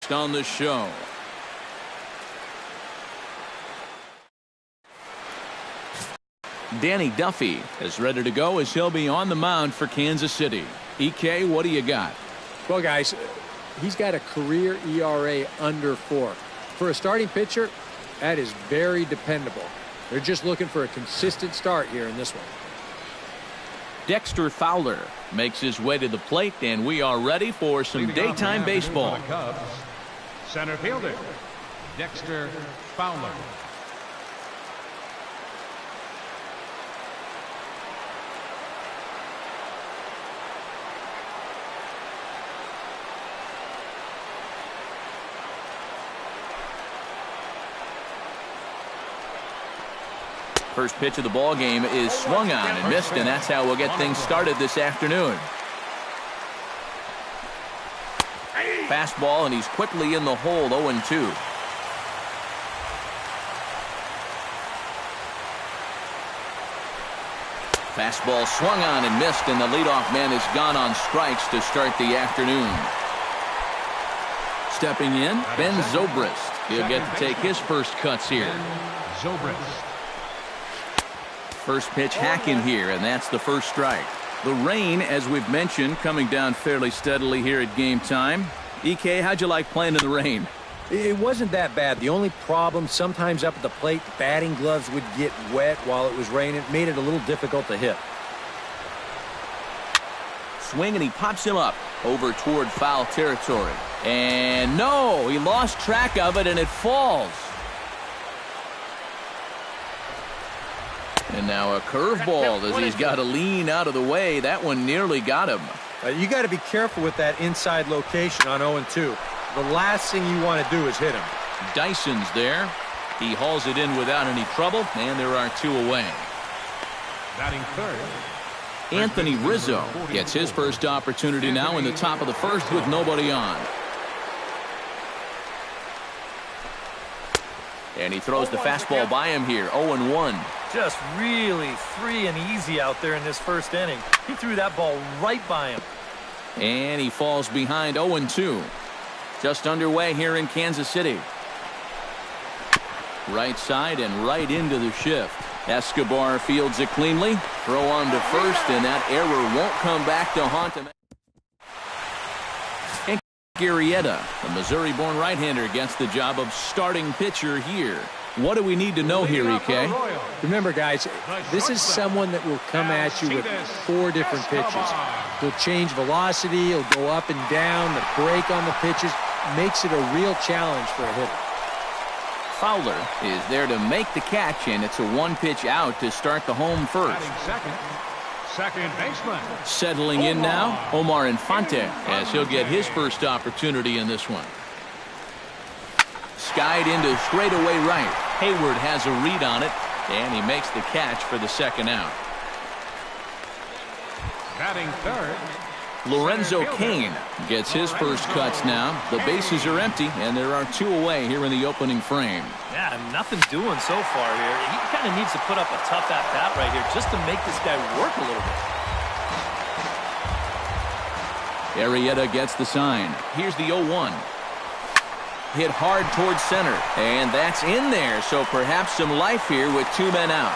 next on the show. Danny Duffy is ready to go as he'll be on the mound for Kansas City. EK, what do you got? Well, guys, he's got a career ERA under 4. For a starting pitcher, that is very dependable. They're just looking for a consistent start here in this one. Dexter Fowler makes his way to the plate, and we are ready for some daytime baseball. Center fielder, Dexter Fowler. First pitch of the ball game is swung on and missed, and that's how we'll get things started this afternoon. Fastball, and he's quickly in the hole, 0-2. Fastball swung on and missed, and the leadoff man is gone on strikes to start the afternoon. Stepping in, Ben Zobrist. He'll get to take his first cuts here. Zobrist. First pitch hacking here, and that's the first strike. The rain, as we've mentioned, coming down fairly steadily here at game time. EK, how'd you like playing in the rain? It wasn't that bad. The only problem, sometimes up at the plate, the batting gloves would get wet while it was raining. It made it a little difficult to hit. Swing, and he pops him up over toward foul territory. And no, he lost track of it, and it falls. And now a curveball as he's got to lean out of the way. That one nearly got him. You got to be careful with that inside location on 0-2. The last thing you want to do is hit him. Dyson's there. He hauls it in without any trouble, and there are 2 away. Batting third, Anthony Rizzo gets his first opportunity now in the top of the first with nobody on. And he throws the fastball by him here, 0-1. Just really free and easy out there in this first inning. He threw that ball right by him. And he falls behind 0-2. Just underway here in Kansas City. Right side and right into the shift. Escobar fields it cleanly. Throw on to first, and that error won't come back to haunt him. And Arrieta, the Missouri-born right-hander, gets the job of starting pitcher here. What do we need to know here, EK? Remember, guys, this is someone that will come at you with 4 different pitches. He'll change velocity, he'll go up and down, the break on the pitches makes it a real challenge for a hitter. Fowler is there to make the catch, and it's a 1-pitch out to start the home first. Second baseman. Settling in now, Omar Infante, as he'll get his first opportunity in this one. Skied into straightaway right. Hayward has a read on it, and he makes the catch for the second out. Batting third, Lorenzo Cain gets his first cuts now. The bases are empty, and there are 2 away here in the opening frame. Yeah, nothing doing so far here. He kind of needs to put up a tough at-bat right here just to make this guy work a little bit. Arrieta gets the sign. Here's the 0-1. Hit hard towards center, and that's in there, so perhaps some life here with 2 men out.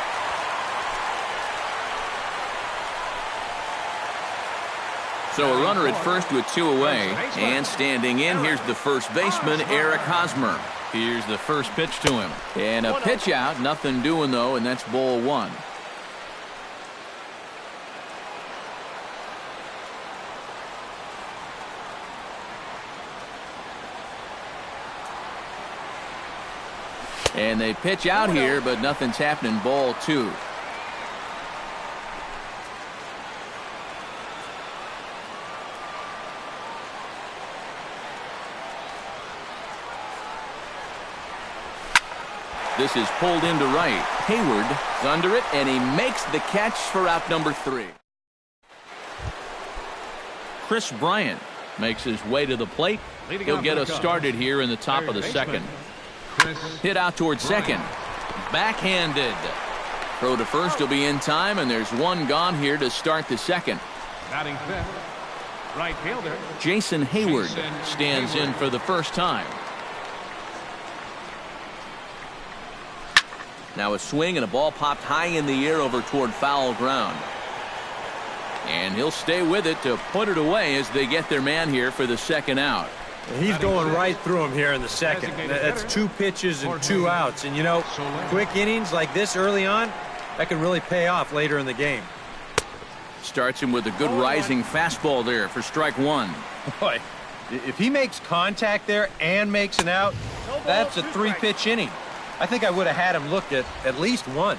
So a runner at first with 2 away, and standing in, here's the first baseman, Eric Hosmer. Here's the first pitch to him, and a pitch out, nothing doing though, and that's ball 1. And they pitch out here, but nothing's happening. Ball 2. This is pulled into right. Hayward is under it, and he makes the catch for out number 3. Chris Bryant makes his way to the plate. He'll get us started here in the top of the second. Hit out towards second. Backhanded. Throw to first will be in time, and there's 1 gone here to start the second. Batting fifth, Right fielder. Jason Hayward stands in for the first time. Now a swing and a ball popped high in the air over toward foul ground. And he'll stay with it to put it away as they get their man here for the second out. He's going right through him here in the second. That's 2 pitches and 2 outs. And, you know, quick innings like this early on, that can really pay off later in the game. Starts him with a good rising fastball there for strike 1. Boy, if he makes contact there and makes an out, that's a 3-pitch inning. I think I would have had him looked at least 1.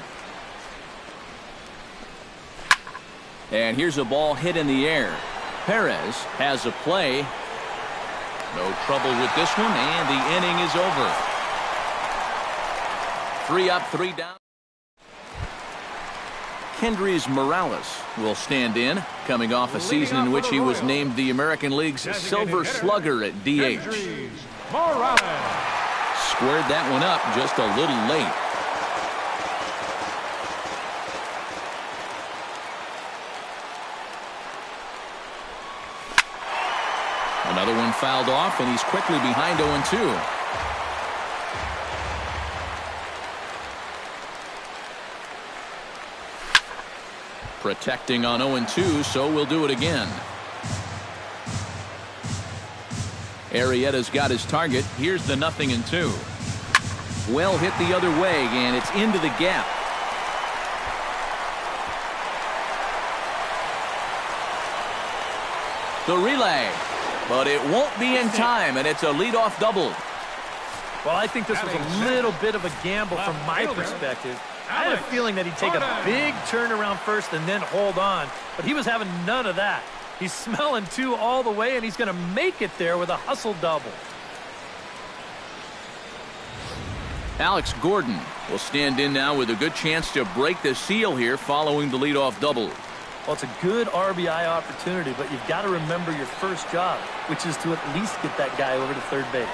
And here's a ball hit in the air. Perez has a play. No trouble with this one, and the inning is over. 3 up, 3 down. Kendrys Morales will stand in, coming off a season in which he was named the American League's Silver Slugger at DH. Squared that one up just a little late. Another one fouled off, and he's quickly behind 0-2. Protecting on 0-2, so we'll do it again. Arrieta's got his target. Here's the 0-2. Well hit the other way, and it's into the gap. The relay, but it won't be in time, and it's a leadoff double. Well, I think this was a little bit of a gamble from my perspective. I had a feeling that he'd take a big turn around first and then hold on, but he was having none of that. He's smelling 2 all the way, and he's going to make it there with a hustle double. Alex Gordon will stand in now with a good chance to break the seal here following the leadoff double. Well, it's a good RBI opportunity, but you've got to remember your first job, which is to at least get that guy over to third base.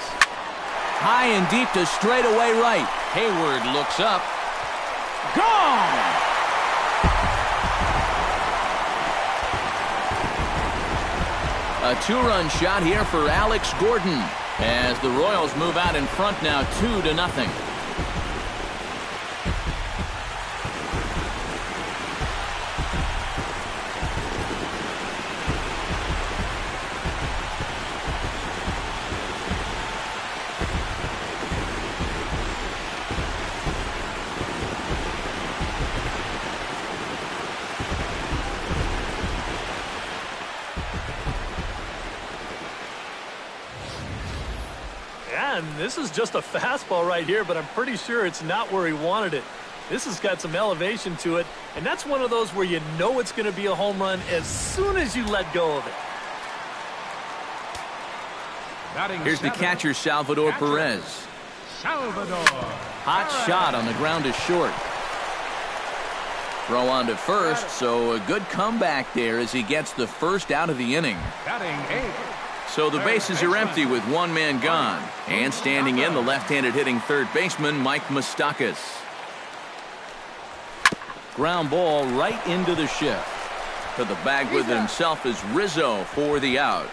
High and deep to straightaway right. Hayward looks up. Gone! A 2-run shot here for Alex Gordon as the Royals move out in front now 2-0. And this is just a fastball right here, but I'm pretty sure it's not where he wanted it. This has got some elevation to it, and that's one of those where you know it's going to be a home run as soon as you let go of it. Here's the catcher, Salvador Perez. Hot shot on the ground is short. Throw on to first, so a good comeback there as he gets the first out of the inning. So the bases are empty with 1 man gone. And standing in, the left-handed hitting third baseman, Mike Moustakas. Ground ball right into the shift. To the bag with it himself is Rizzo for the out.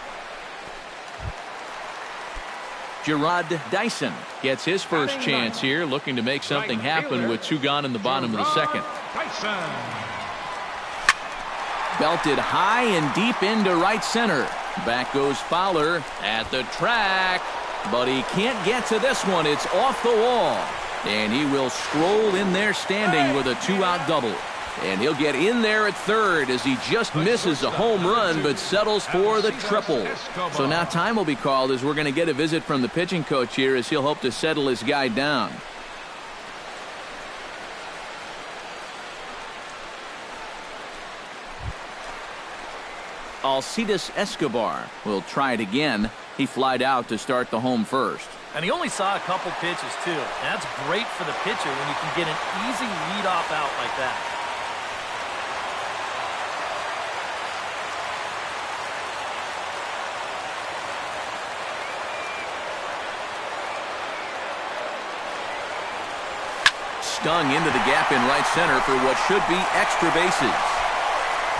Gerard Dyson gets his first chance here, looking to make something happen with 2 gone in the bottom of the second. Belted high and deep into right center. Back goes Fowler at the track, but he can't get to this one. It's off the wall, and he will stroll in there standing with a 2-out double. And he'll get in there at third as he just misses a home run but settles for the triple. So now time will be called as we're going to get a visit from the pitching coach here as he'll hope to settle his guy down. Alcides Escobar will try it again. He flied out to start the home first. And he only saw a couple pitches, too. And that's great for the pitcher when you can get an easy leadoff out like that. Stung into the gap in right center for what should be extra bases.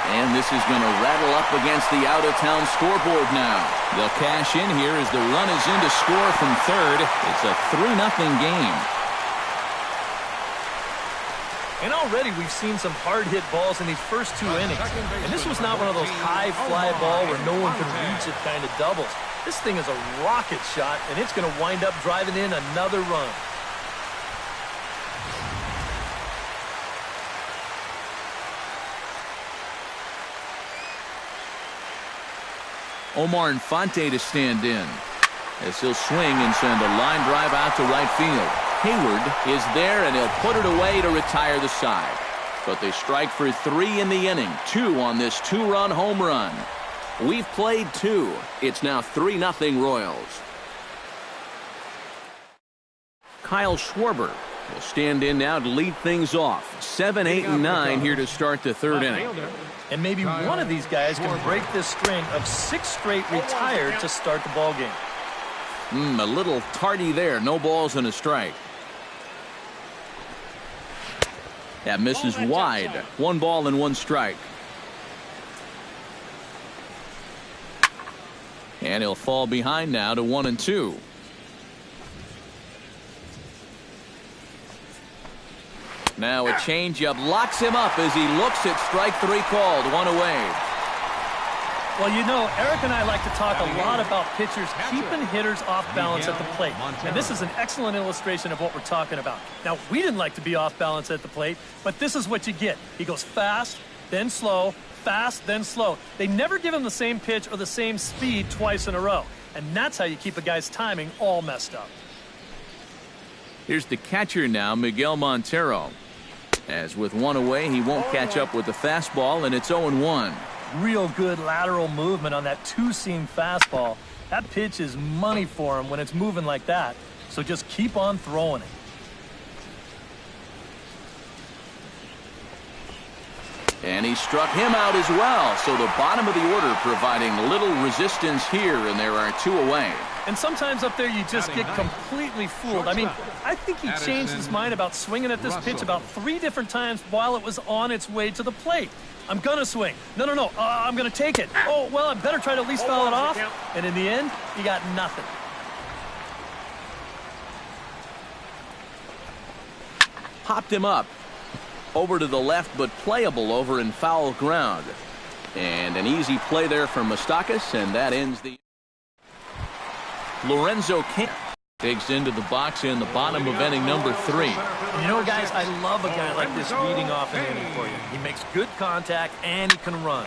And this is going to rattle up against the out-of-town scoreboard now. They'll cash in here as the run is in to score from third. It's a 3-0 game. And already we've seen some hard-hit balls in these first 2 innings. And this was not one of those high-fly ball where no one can reach it kind of doubles. This thing is a rocket shot, and it's going to wind up driving in another run. Omar Infante to stand in as he'll swing and send a line drive out to right field. Hayward is there, and he'll put it away to retire the side. But they strike for 3 in the inning, 2 on this 2-run home run. We've played 2. It's now 3-0 Royals. Kyle Schwarber will stand in now to lead things off. 7, 8, and 9 here to start the 3rd inning. And maybe one of these guys can break this string of 6 straight retired to start the ball game. A little tardy there. No balls and a strike. That misses wide. 1 ball and 1 strike. And he'll fall behind now to 1 and 2. Now a changeup locks him up as he looks at strike 3 called. 1 away. Well, you know, Eric and I like to talk a lot about pitchers keeping hitters off balance at the plate. And this is an excellent illustration of what we're talking about. Now, we didn't like to be off balance at the plate, but this is what you get. He goes fast, then slow, fast, then slow. They never give him the same pitch or the same speed twice in a row. And that's how you keep a guy's timing all messed up. Here's the catcher now, Miguel Montero. As with 1 away, he won't catch up with the fastball, and it's 0-1. Real good lateral movement on that 2-seam fastball. That pitch is money for him when it's moving like that. So just keep on throwing it. And he struck him out as well. So the bottom of the order providing little resistance here, and there are 2 away. And sometimes up there you just get completely fooled. I mean, I think he changed his mind about swinging at this pitch about 3 different times while it was on its way to the plate. I'm going to swing. No. I'm going to take it. Oh, well, I better try to at least foul it off. And in the end, he got nothing. Popped him up. Over to the left, but playable over in foul ground. And an easy play there from Moustakas, and that ends the... Lorenzo King digs into the box in the bottom of inning number 3. And you know, guys, I love a guy like this leading off an inning for you. He makes good contact, and he can run.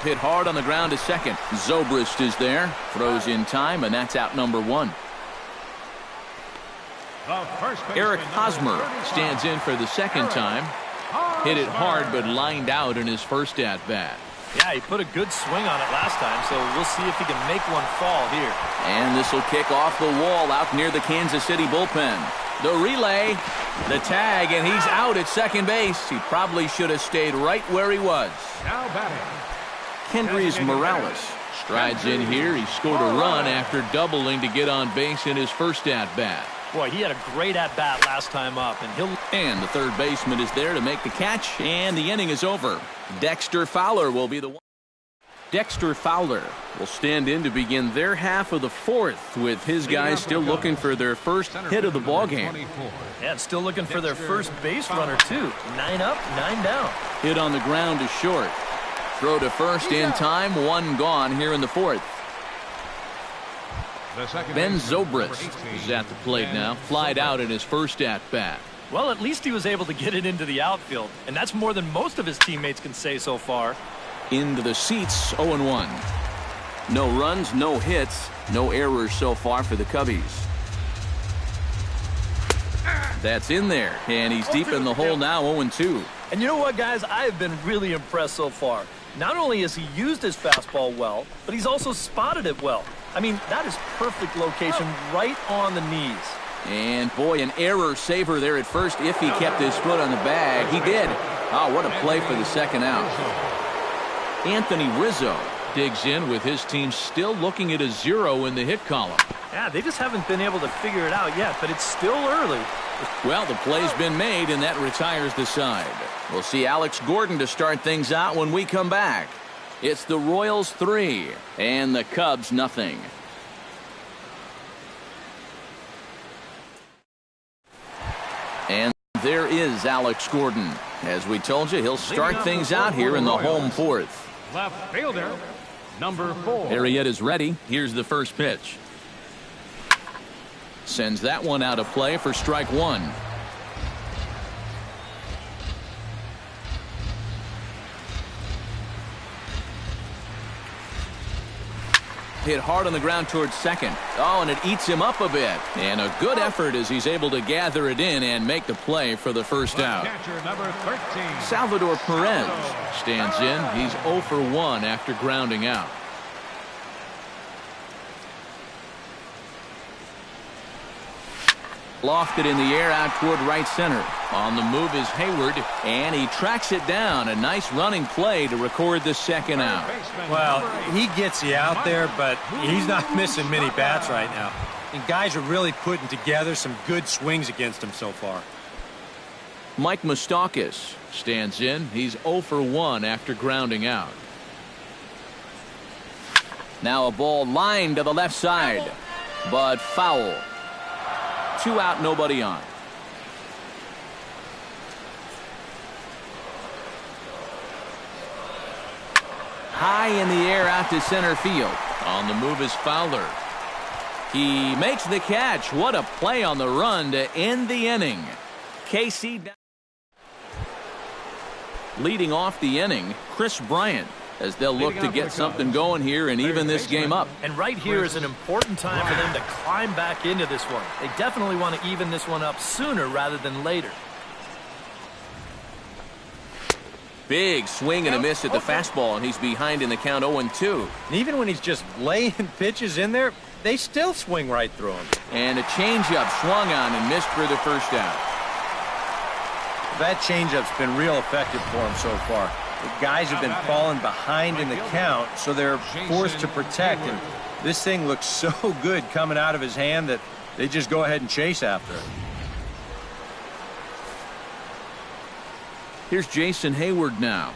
Hit hard on the ground to second. Zobrist is there. Throws in time, and that's out number 1. Eric Hosmer stands in for the second time. Hit it hard, but lined out in his first at-bat. Yeah, he put a good swing on it last time, so we'll see if he can make one fall here. And this will kick off the wall out near the Kansas City bullpen. The relay, the tag, and he's out at second base. He probably should have stayed right where he was. Now batting. Kendrys Morales strides in here. He scored a run after doubling to get on base in his first at-bat. Boy, he had a great at-bat last time up, and the third baseman is there to make the catch, and the inning is over. Dexter Fowler will be the one. Dexter Fowler will stand in to begin their half of the 4th, with his guys still looking for their first hit of the ballgame. Yeah, still looking for their first base runner, too. 9 up, 9 down. Hit on the ground to short. Throw to first in time, 1 gone here in the 4th. Ben Zobrist is at the plate now. Flied out in his first at-bat. Well, at least he was able to get it into the outfield, and that's more than most of his teammates can say so far. Into the seats, 0-1. No runs, no hits, no errors so far for the Cubbies. That's in there, and he's deep in the hole now, 0-2. And you know what, guys? I have been really impressed so far. Not only has he used his fastball well, but he's also spotted it well. I mean, that is perfect location right on the knees. And, boy, an error saver there at first if he kept his foot on the bag. He did. Oh, what a play for the second out. Anthony Rizzo digs in with his team still looking at a 0 in the hit column. Yeah, they just haven't been able to figure it out yet, but it's still early. Well, the play's been made, and that retires the side. We'll see Alex Gordon to start things out when we come back. It's the Royals 3 and the Cubs nothing. And there is Alex Gordon. As we told you, he'll start things out here in the home fourth. Left fielder, number 4. Arrieta is ready. Here's the first pitch. Sends that one out of play for strike one. Hit hard on the ground towards second. Oh, and it eats him up a bit. And a good effort as he's able to gather it in and make the play for the first out. Catcher number 13. Salvador Perez stands in. He's 0 for 1 after grounding out. Lofted in the air out toward right center. On the move is Hayward, and he tracks it down. A nice running play to record the second out. Well, he gets you out there, but he's not missing many bats right now. And guys are really putting together some good swings against him so far. Mike Moustakas stands in. He's 0 for 1 after grounding out. Now a ball lined to the left side, but foul. 2 out, nobody on. High in the air out to center field. On the move is Fowler. He makes the catch. What a play on the run to end the inning. KC leading off the inning, Chris Bryant, as they'll look to get something going here and even this game up. And right here is an important time for them to climb back into this one. They definitely want to even this one up sooner rather than later. Big swing and a miss at the fastball, and he's behind in the count 0-2. And even when he's just laying pitches in there, they still swing right through him. And a changeup swung on and missed for the first out. That changeup's been real effective for him so far. The guys have been falling behind in the count, so they're forced to protect. And this thing looks so good coming out of his hand that they just go ahead and chase after it. Here's Jason Hayward now.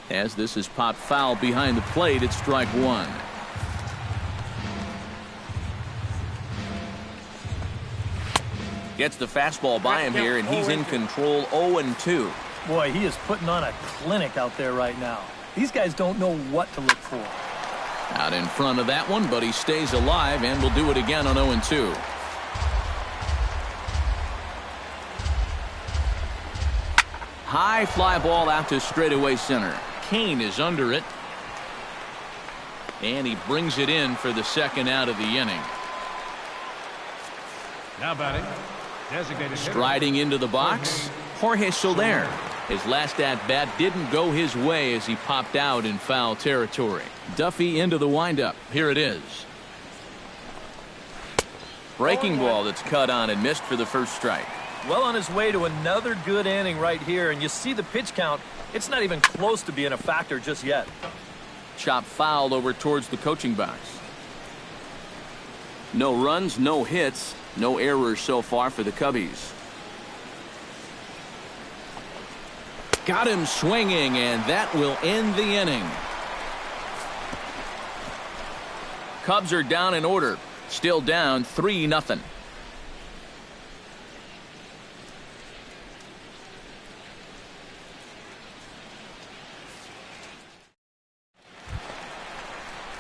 As this is popped foul behind the plate, it's strike one. Gets the fastball by him here, and he's in control 0-2. Boy, he is putting on a clinic out there right now. These guys don't know what to look for. Out in front of that one, but he stays alive and will do it again on 0-2. High fly ball out to straightaway center. Kane is under it. And he brings it in for the second out of the inning. Now batting, designated striding into the box, Jorge Soler. His last at-bat didn't go his way as he popped out in foul territory. Duffy into the windup. Here it is. Breaking ball that's cut on and missed for the first strike. Well on his way to another good inning right here, and you see the pitch count. It's not even close to being a factor just yet. Chop foul over towards the coaching box. No runs, no hits, no errors so far for the Cubbies. Got him swinging, and that will end the inning. Cubs are down in order. Still down 3-0.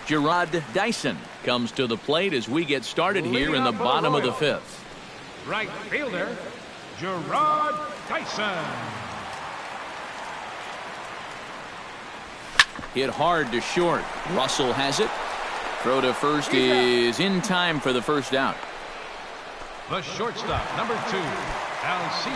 Gerard Dyson comes to the plate as we get started here in the bottom of the fifth. Right fielder, Gerard Dyson. Hit hard to short. Russell has it. Throw to first is in time for the first out. The shortstop, number 2,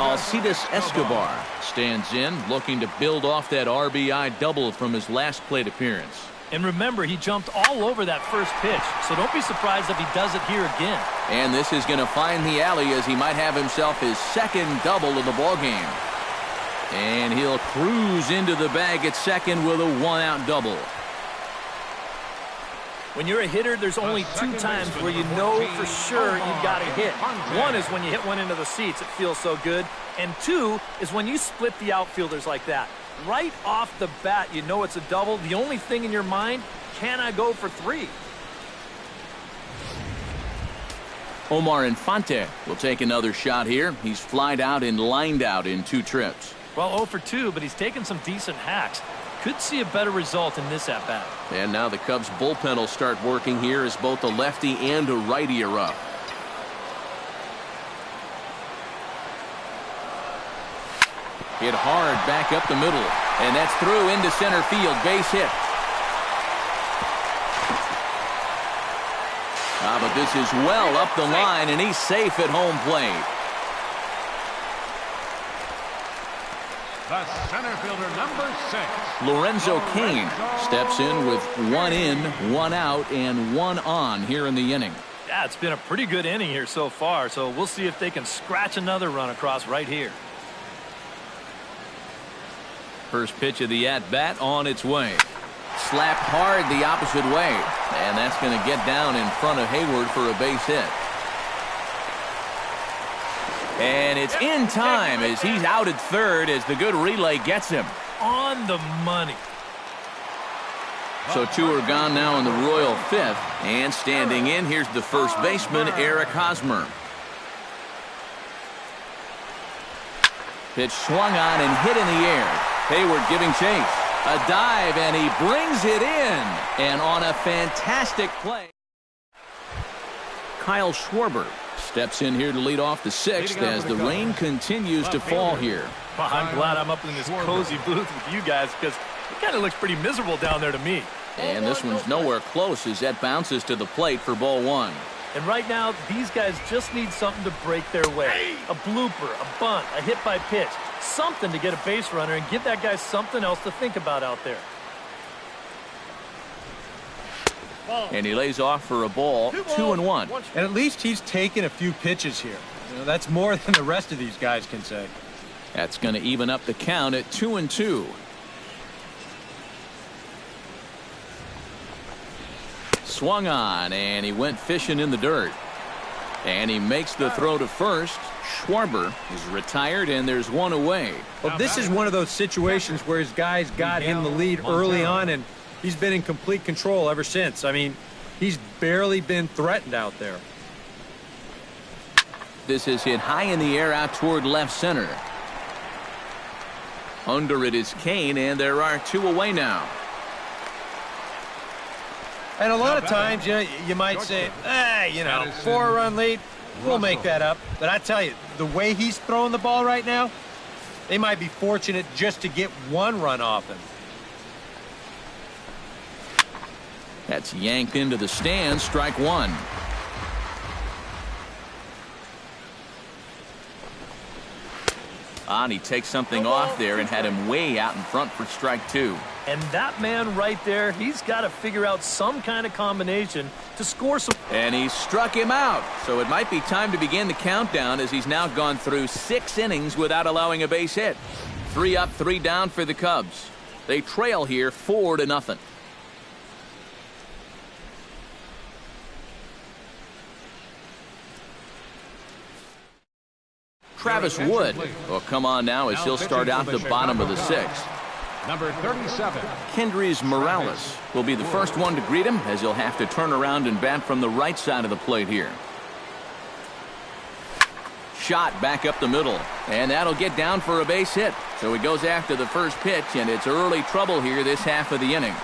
Alcides Escobar stands in, looking to build off that RBI double from his last plate appearance. And remember, he jumped all over that first pitch, so don't be surprised if he does it here again. And this is going to find the alley as he might have himself his second double of the ballgame. And he'll cruise into the bag at second with a 1-out double. When you're a hitter, there's only two times where you know for sure you've got a hit. One is when you hit one into the seats. It feels so good. And two is when you split the outfielders like that. Right off the bat, you know it's a double. The only thing in your mind, can I go for three? Omar Infante will take another shot here. He's flied out and lined out in 2 trips. Well, 0 for 2, but he's taken some decent hacks. Could see a better result in this at-bat. And now the Cubs bullpen will start working here as both a lefty and a righty are up. Hit hard back up the middle, and that's through into center field. Base hit. But this is well up the line, and he's safe at home plate. The center fielder, number 6. Lorenzo Cain steps in with 1 in, 1 out, and 1 on here in the inning. Yeah, it's been a pretty good inning here so far, so we'll see if they can scratch another run across right here. First pitch of the at-bat on its way. Slapped hard the opposite way, and that's going to get down in front of Hayward for a base hit. And it's in time as he's out at third as the good relay gets him. On the money. So 2 are gone now in the Royal 5th, and standing in, here's the first baseman, Eric Hosmer. Pitch swung on and hit in the air. Hayward giving chase. A dive, and he brings it in. And on a fantastic play, Kyle Schwarber steps in here to lead off the 6th as the rain continues to fall here. Well, I'm glad I'm up in this cozy booth with you guys because it kind of looks pretty miserable down there to me. And this one's nowhere close as that bounces to the plate for ball 1. And right now, these guys just need something to break their way. A blooper, a bunt, a hit by pitch. Something to get a base runner and give that guy something else to think about out there. And he lays off for a ball, 2-1. And at least he's taken a few pitches here. You know, that's more than the rest of these guys can say. That's going to even up the count at 2-2. Swung on, and he went fishing in the dirt. And he makes the throw to first. Schwarber is retired, and there's 1 away. Well, this is one of those situations where his guys got him the lead early on, and he's been in complete control ever since. I mean, he's barely been threatened out there. This is hit high in the air out toward left center. Under it is Cain, and there are 2 away now. And a lot of times you might say, 4-run lead, we'll make that up. But I tell you, the way he's throwing the ball right now, they might be fortunate just to get 1 run off him. That's yanked into the stands, strike 1. And he takes something off there and had him way out in front for strike 2. And that man right there, he's got to figure out some kind of combination to score some. And he struck him out. So it might be time to begin the countdown as he's now gone through 6 innings without allowing a base hit. 3 up, 3 down for the Cubs. They trail here 4-0. Travis Wood will come on now as he'll start out the bottom of the 6th. Number 37. Kendrys Morales will be the first one to greet him as he'll have to turn around and bat from the right side of the plate here. Shot back up the middle, and that'll get down for a base hit. So he goes after the first pitch, and it's early trouble here this half of the inning.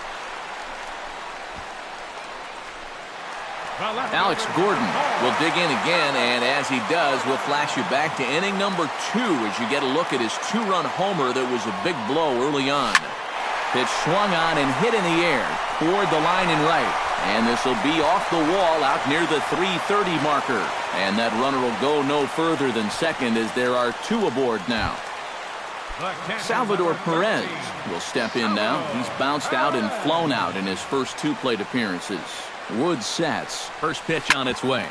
Alex Gordon will dig in again, and as he does, we'll flash you back to inning number 2 as you get a look at his 2-run homer that was a big blow early on. Pitch swung on and hit in the air toward the line and right, and this will be off the wall out near the 330 marker, and that runner will go no further than second as there are 2 aboard now. Salvador Perez will step in now. He's bounced out and flown out in his first 2 plate appearances. Wood sets. First pitch on its way.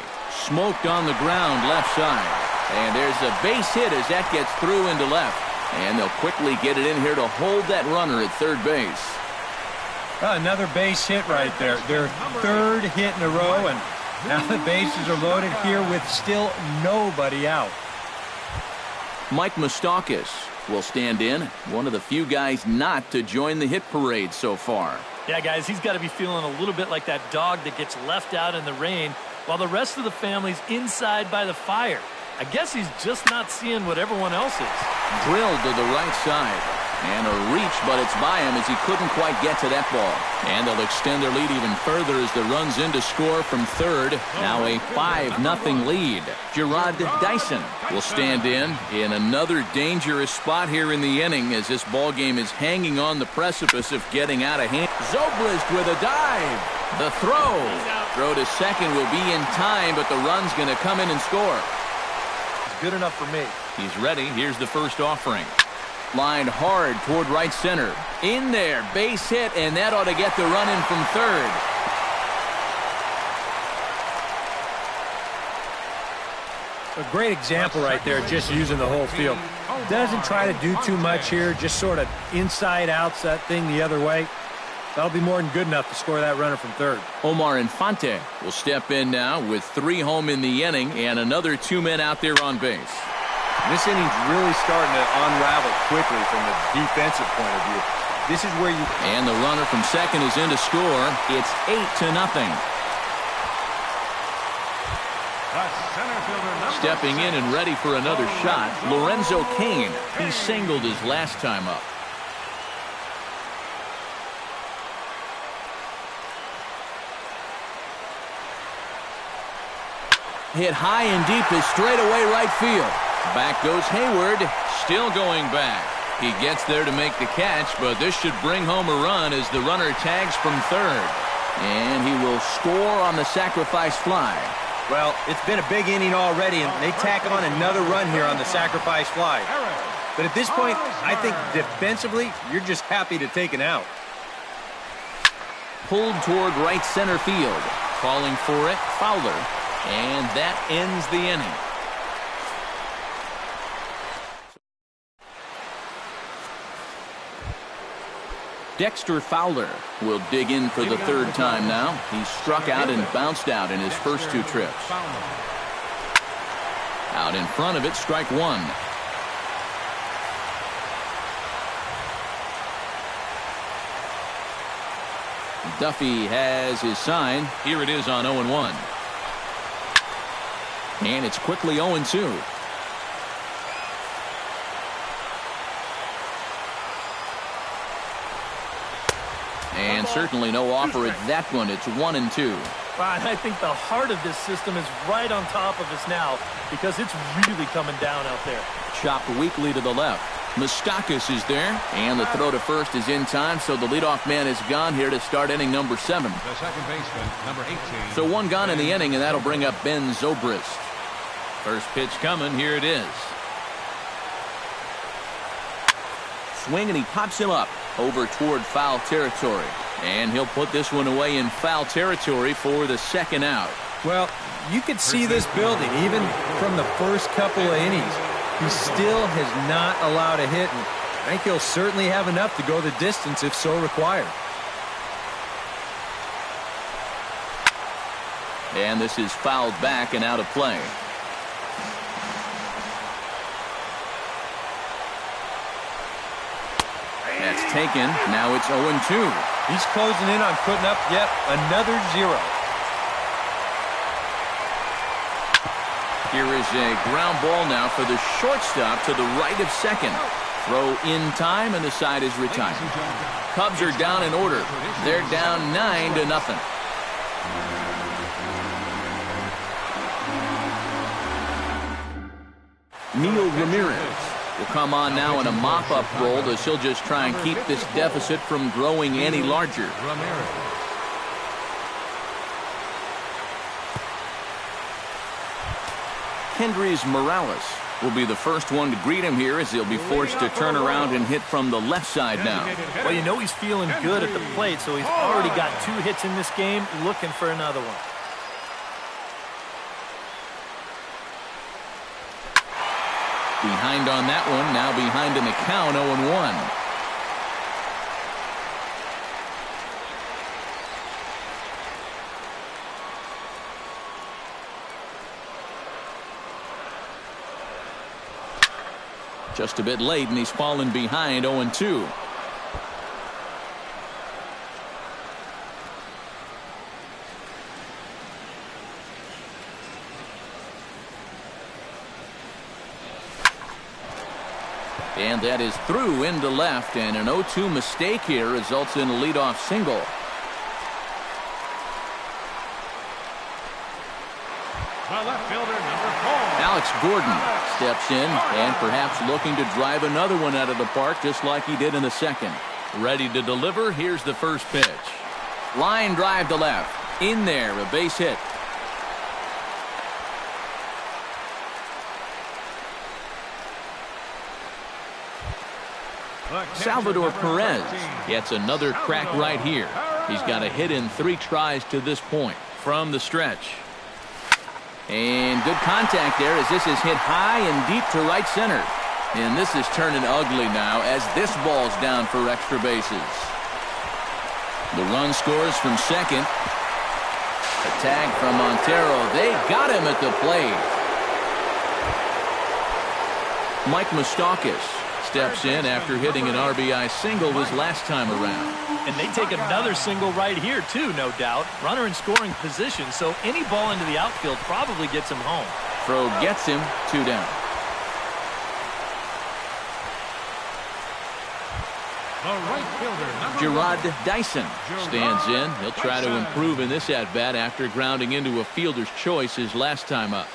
Smoked on the ground left side. And there's a base hit as that gets through into left. And they'll quickly get it in here to hold that runner at third base. Another base hit right there. Their third hit in a row, and now the bases are loaded here with still nobody out. Mike Moustakas will stand in, one of the few guys not to join the hit parade so far. Yeah, guys, he's got to be feeling a little bit like that dog that gets left out in the rain while the rest of the family's inside by the fire. I guess he's just not seeing what everyone else is. Drilled to the right side. And a reach, but it's by him as he couldn't quite get to that ball. And they'll extend their lead even further as the run's in to score from third. Now a 5-0 lead. Gerard Dyson will stand in another dangerous spot here in the inning as this ball game is hanging on the precipice of getting out of hand. Zobrist with a dive. The throw. Throw to second will be in time, but the run's going to come in and score. It's good enough for me. He's ready. Here's the first offering. Lined hard toward right center. In there, base hit, and that ought to get the run in from third. A great example right there, just using the whole field. Doesn't try to do too much here, just sort of inside outs that thing the other way. That'll be more than good enough to score that runner from third. Omar Infante will step in now with 3 home in the inning and another 2 men out there on base. This inning's really starting to unravel quickly from the defensive point of view. This is where you... And the runner from second is in to score. It's 8-0. Stepping in and ready for another shot, Lorenzo Cain. He singled his last time up. Hit high and deep is straightaway right field. Back goes Hayward, still going back. He gets there to make the catch, but this should bring home a run as the runner tags from third. And he will score on the sacrifice fly. Well, it's been a big inning already, and they tack on another run here on the sacrifice fly. But at this point, I think defensively, you're just happy to take an out. Pulled toward right center field. Calling for it, Fowler. And that ends the inning. Dexter Fowler will dig in for the third time now. He struck out and bounced out in his first 2 trips. Out in front of it, strike 1. Duffy has his sign. Here it is on 0-1. And it's quickly 0-2. And certainly no offer at that one. It's 1-2. I think the heart of this system is right on top of us now because it's really coming down out there. Chopped weakly to the left. Moustakas is there, and the throw to first is in time, so the leadoff man is gone here to start inning number 7. The second baseman, number 18. So 1 gone in the inning, and that'll bring up Ben Zobrist. First pitch coming. Here it is. Swing, and he pops him up over toward foul territory. And he'll put this one away in foul territory for the second out. Well, you could see this building even from the first couple of innings. He still has not allowed a hit, and I think he'll certainly have enough to go the distance if so required. And this is fouled back and out of play. That's taken. Now it's 0-2. He's closing in on putting up yet another 0. Here is a ground ball now for the shortstop to the right of second. Throw in time, and the side is retired. Cubs are down in order. They're down 9-0. Neil Ramirez will come on now in a mop-up role as he'll just try and keep this deficit from growing any larger. Kendrys Morales will be the first one to greet him here as he'll be forced to turn around and hit from the left side now. Well, you know he's feeling good at the plate, so he's already got 2 hits in this game, looking for another one. Behind on that one, now behind in the count, 0-1. Just a bit late, and he's fallen behind 0-2. And that is through into left, and an 0-2 mistake here results in a leadoff single. The left fielder, number 4. Alex Gordon steps in and perhaps looking to drive another one out of the park just like he did in the second. Ready to deliver. Here's the first pitch. Line drive to left. In there, a base hit. Salvador Perez gets another crack right here. He's got a hit in 3 tries to this point from the stretch. And good contact there as this is hit high and deep to right center. And this is turning ugly now as this ball's down for extra bases. The run scores from second. A tag from Montero. They got him at the plate. Mike Moustakas steps in after hitting an RBI single his last time around. And they take another single right here, too, no doubt. Runner in scoring position, so any ball into the outfield probably gets him home. Throw gets him 2 down. The right fielder, number Gerard 1. Dyson stands in. He'll try to improve in this at-bat after grounding into a fielder's choice his last time up.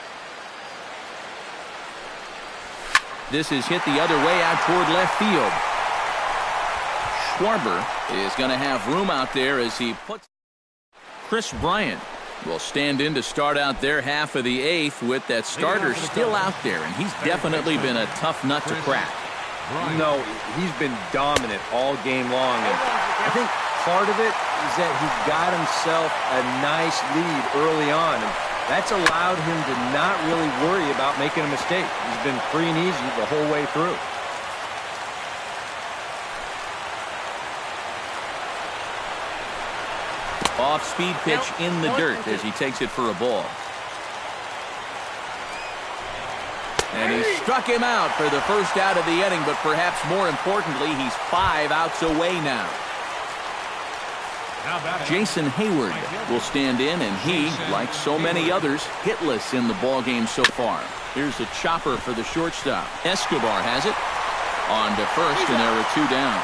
This is hit the other way out toward left field. Schwarber is going to have room out there as he puts. Chris Bryant will stand in to start out their half of the 8th with that starter still out there, and he's definitely been a tough nut to crack. No, he's been dominant all game long, and I think part of it is that he got himself a nice lead early on, and that's allowed him to not really worry about making a mistake. He's been free and easy the whole way through. Off-speed pitch in the dirt as he takes it for a ball. And he struck him out for the first out of the inning, but perhaps more importantly, he's 5 outs away now. Jason Hayward will stand in, and he, like so many others, hitless in the ballgame so far. Here's a chopper for the shortstop. Escobar has it on to first, and there are 2 down.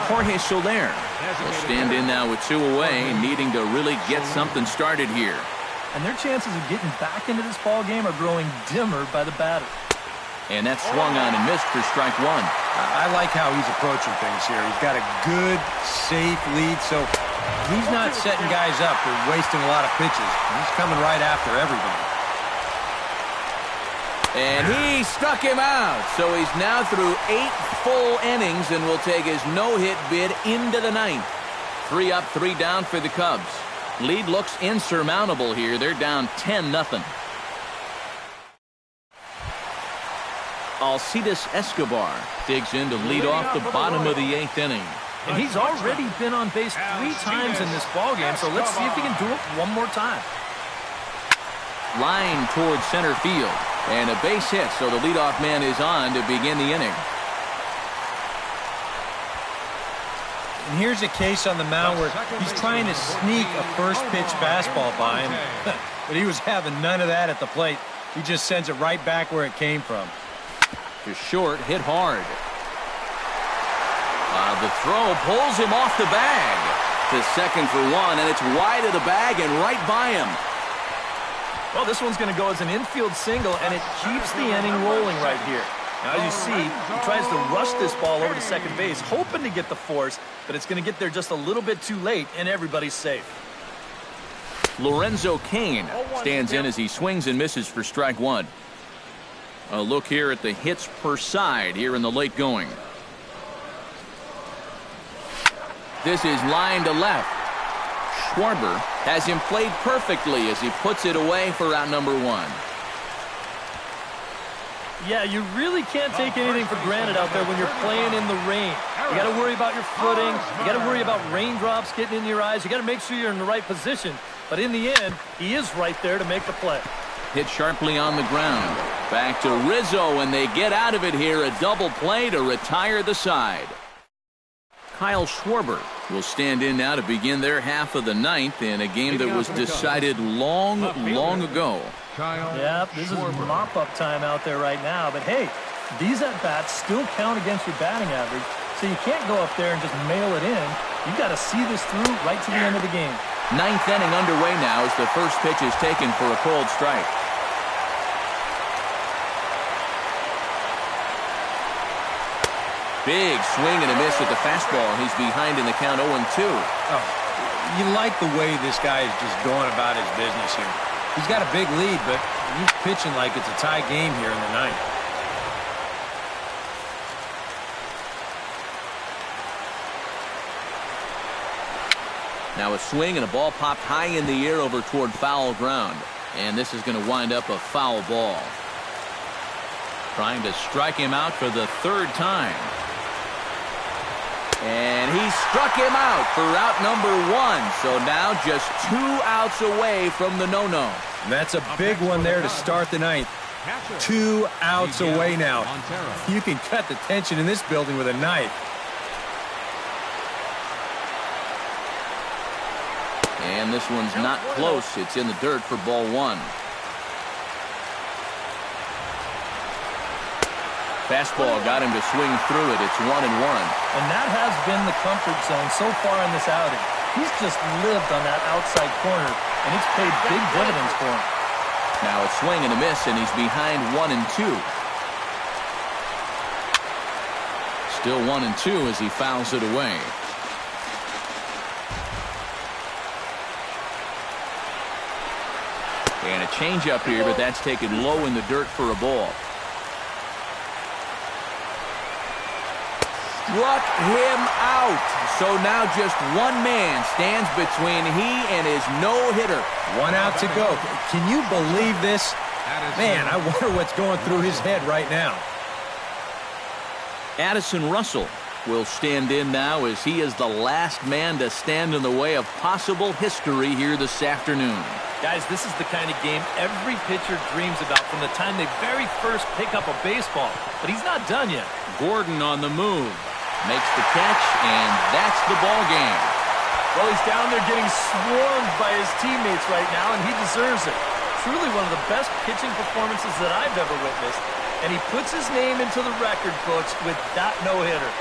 Jorge Soler will stand in now with 2 away, needing to really get something started here. And their chances of getting back into this ball game are growing dimmer by the batter. And that's swung on and missed for strike 1. I like how he's approaching things here. He's got a good, safe lead, so he's not setting guys up for wasting a lot of pitches. He's coming right after everybody. And he struck him out, so he's now through 8 full innings and will take his no-hit bid into the 9th. 3 up, 3 down for the Cubs. Lead looks insurmountable here. They're down 10-0. Alcides Escobar digs in to lead off the bottom of the 8th inning. And he's already been on base 3 times in this ballgame, so let's see if he can do it one more time. Line towards center field. And a base hit, so the leadoff man is on to begin the inning. And here's a case on the mound where he's trying to sneak a first-pitch fastball by him. But he was having none of that at the plate. He just sends it right back where it came from. To short, hit hard. The throw pulls him off the bag. To second for 1, and it's wide of the bag and right by him. Well, this one's going to go as an infield single, and it keeps the inning rolling right here. Now, as you see, he tries to rush this ball over to second base, hoping to get the force, but it's going to get there just a little bit too late, and everybody's safe. Lorenzo Cain stands in as he swings and misses for strike 1. A look here at the hits per side here in the late going. This is line to left. Schwarber has him played perfectly as he puts it away for out number 1. Yeah, you really can't take anything for granted out there when you're playing in the rain. You got to worry about your footing. You got to worry about raindrops getting in your eyes. You got to make sure you're in the right position. But in the end, he is right there to make the play. Hit sharply on the ground. Back to Rizzo, and they get out of it here. A double play to retire the side. Kyle Schwarber will stand in now to begin their half of the ninth in a game that was decided long ago. Yeah, this is mop-up time out there right now. But, hey, these at-bats still count against your batting average, so you can't go up there and just mail it in. You've got to see this through right to the end of the game. Ninth inning underway now as the first pitch is taken for a cold strike. Big swing and a miss at the fastball. He's behind in the count 0-2. Oh, you like the way this guy is just going about his business here. He's got a big lead, but he's pitching like it's a tie game here in the ninth. Now a swing and a ball popped high in the air over toward foul ground. And this is going to wind up a foul ball. Trying to strike him out for the third time. And he struck him out for out number 1. So now just 2 outs away from the no-no. And that's a big one there to start the ninth. 2 outs away now. You can cut the tension in this building with a knife. And this one's not close. It's in the dirt for ball 1. Fastball got him to swing through it. It's 1-1. And that has been the comfort zone so far in this outing. He's just lived on that outside corner, and it's paid big dividends for him. Now a swing and a miss, and he's behind 1-2. Still 1-2 as he fouls it away. And a changeup here, but that's taken low in the dirt for a ball. Struck him out. So now just one man stands between he and his no-hitter. 1 out to go. Can you believe this? Man, I wonder what's going through his head right now. Addison Russell will stand in now as he is the last man to stand in the way of possible history here this afternoon. Guys, this is the kind of game every pitcher dreams about from the time they very first pick up a baseball. But he's not done yet. Gordon on the move. Makes the catch, and that's the ball game. Well, he's down there getting swarmed by his teammates right now, and he deserves it. Truly one of the best pitching performances that I've ever witnessed. And he puts his name into the record books with that no-hitter.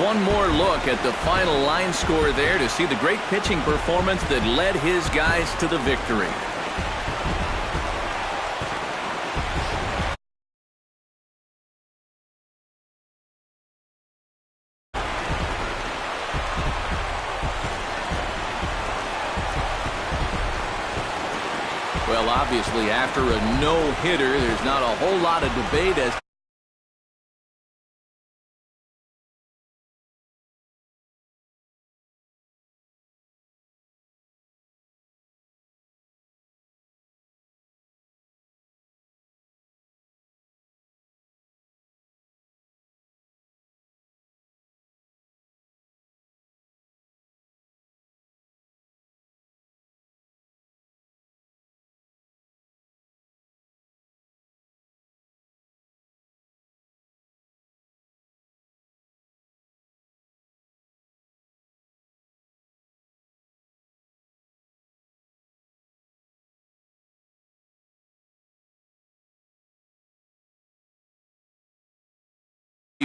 One more look at the final line score there to see the great pitching performance that led his guys to the victory. Well, obviously, after a no-hitter, there's not a whole lot of debate as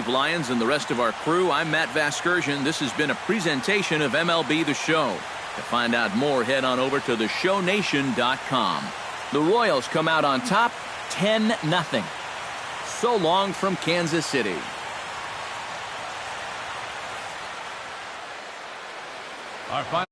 Lions and the rest of our crew. I'm Matt Vasgersian. This has been a presentation of MLB The Show. To find out more, head on over to theshownation.com. The Royals come out on top 10-0. So long from Kansas City. Our final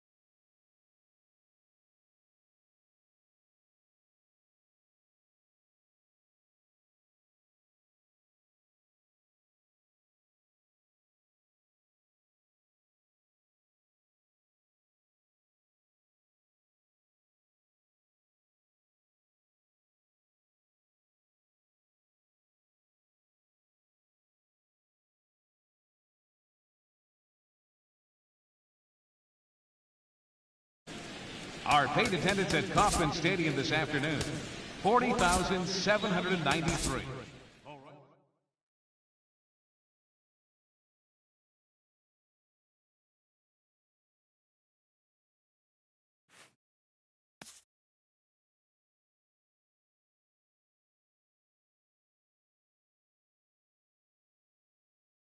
Our paid attendance at Kauffman Stadium this afternoon, 40,793.